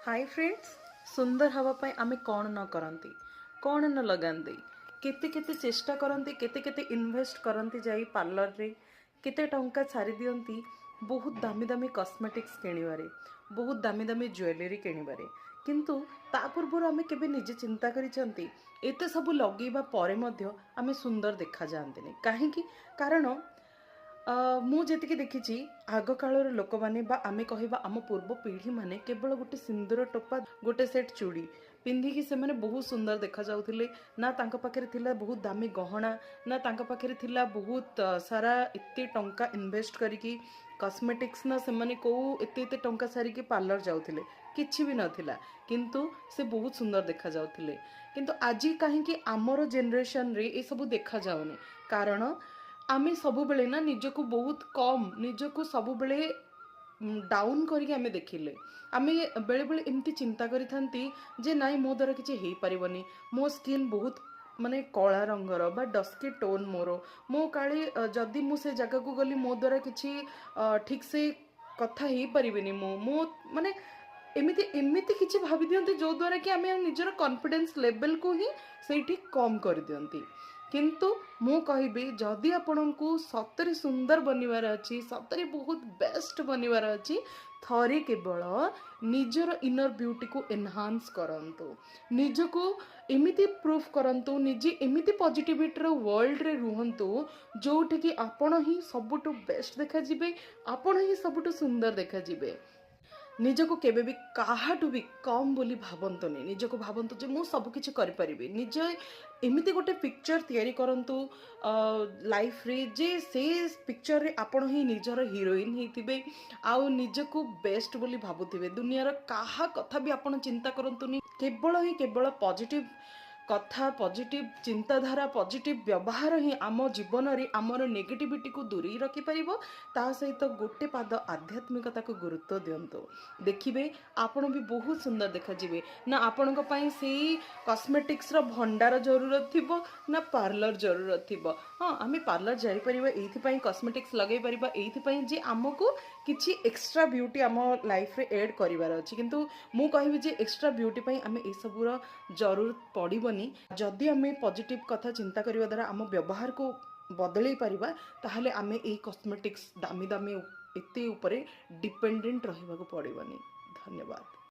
Hi friends, सुंदर हवा पाई आमे कौन न करंती, कौन न लगांती, केते केते चेष्टा करंती, केते केते इन्वेस्ट करंती जाई पार्लर रे, केते टंका छारी दियंती बहुत दामी दामी कॉस्मेटिक्स किनिबारे, बहुत दामी दामी ज्वेलरी किनिबारे। किंतु ता पूर्व आमे केबे निजे चिंता करिसंती एते सब लगेबा परे मध्य आमे सुंदर देखा जांतिनी काहेकि कारण ମୁଁ ଯେତିକି ଦେଖିଛି ଆଗ କାଳର ଲୋକମାନେ ବା ଆମେ କହିବା ଆମ ପୂର୍ବ ପିଢ଼ି ମାନେ କେବଳ ଗୋଟେ ସିନ୍ଦୁର ଟୋପା ଗୋଟେ ସେଟ୍ ଚୁଡ଼ି ପିନ୍ଧିକି ସେମାନେ ବହୁତ ସୁନ୍ଦର ଦେଖାଯାଉଥିଲେ। ନା ତାଙ୍କ ପାଖରେ ଥିଲା ବହୁତ ଦାମୀ ଗହଣା, ନା ତାଙ୍କ ପାଖରେ ଥିଲା ବହୁତ ସାରା ଏତେ ଟଙ୍କା ଇନଭେଷ୍ଟ କରିକି କସ୍ମେଟିକ୍ସ, ନା ସେମାନେ କୋଉ ଏତେ ଏତେ ଟଙ୍କା ସାରିକି ପାର୍ଲର ଯାଉଥିଲେ, କିଛି ବି ନଥିଲା। କିନ୍ତୁ ସେ ବହୁତ ସୁନ୍ଦର ଦେଖାଯାଉଥିଲେ। କିନ୍ତୁ ଆଜି କାହିଁକି ଆମର ଜେନେରେସନରେ ଏସବୁ ଦେଖାଯାଉନି? କାରଣ आमे सबुबले ना निजको बहुत कम, निजको सबुबले डाउन करके आमे देखिले। आमे बेले बेले एमती चिंता करी थांती जे नाई मो द्वारा किछि हेई परिबनी, मो स्किन बहुत माने कला रंगर बा डस्की टोन मोरो, मो काली जदि मु से जगह को गली मो द्वारा किछि ठीक से कथा हेई परिबनी, मो माने एमिति एमिति किछि भाबी दियंती जो द्वारा कि आमे निजर कॉन्फिडेंस लेवल को ही सेठी कम कर दियंती। किंतु मु कहबी जदि आपनकु सतरे सुंदर बनिवार अछि, सतरे बहुत बेस्ट बनिवार अछि, थरे केवल निजर इनर ब्यूटी को एनहांस करंतु, निजको एमिति प्रूफ करंतु, निजे एमिति पॉजिटिविटी रो वर्ल्ड रे रुहंतु जोठी कि आपण ही सबटु बेस्ट देखा जिबे, आपण ही सबटु सुंदर देखा जिबे। निजको केबे भी काहाटू भी कम बोली भावंतुनी, निजको भावंतु जे मु सब किछि करि परिबी। निज एमिति गोटे पिक्चर तैयारी करंतु लाइफ रे जे से पिक्चर रे आपण ही निजर हीरोइन हेतिबे, आउ निजको बेस्ट बोली भाबुथिबे। दुनियार काहा कथा भी आपण चिंता करंतुनी, केवल पॉजिटिव कथा, पॉजिटिव चिंताधारा, पॉजिटिव व्यवहार ही आम जीवन रे आमर नेगेटिविटी को दूरी रखि परिबो। ता सहित गोटे पाद आध्यात्मिकता को गुरुत्व दियंतु, देखिबे आपण भी बहुत सुंदर देखा जिवे। ना आपण को पई सेही कॉस्मेटिक्स रो भंडार जरूरत थिबो, ना पार्लर जरूरत थिबो। हां, आमे पार्लर जाई परिबा एथि पई, कॉस्मेटिक्स लगै परिबा एथि पई जे हमको किछि एक्स्ट्रा ब्यूटी आम लाइफ रे ऐड करिवार अछि। किंतु मु कहबी जे एक्स्ट्रा ब्यूटी पई आमे ए सबुर जरूरत पड़िबनी। जदि आमे पॉजिटिव कथा चिंता करिवा द्वारा आम व्यवहार को बदलै परिबा, ताहले आमे ए कॉस्मेटिक्स दामी दामी एते ऊपरे डिपेंडेंट रहिबा को पड़िबनी। धन्यवाद।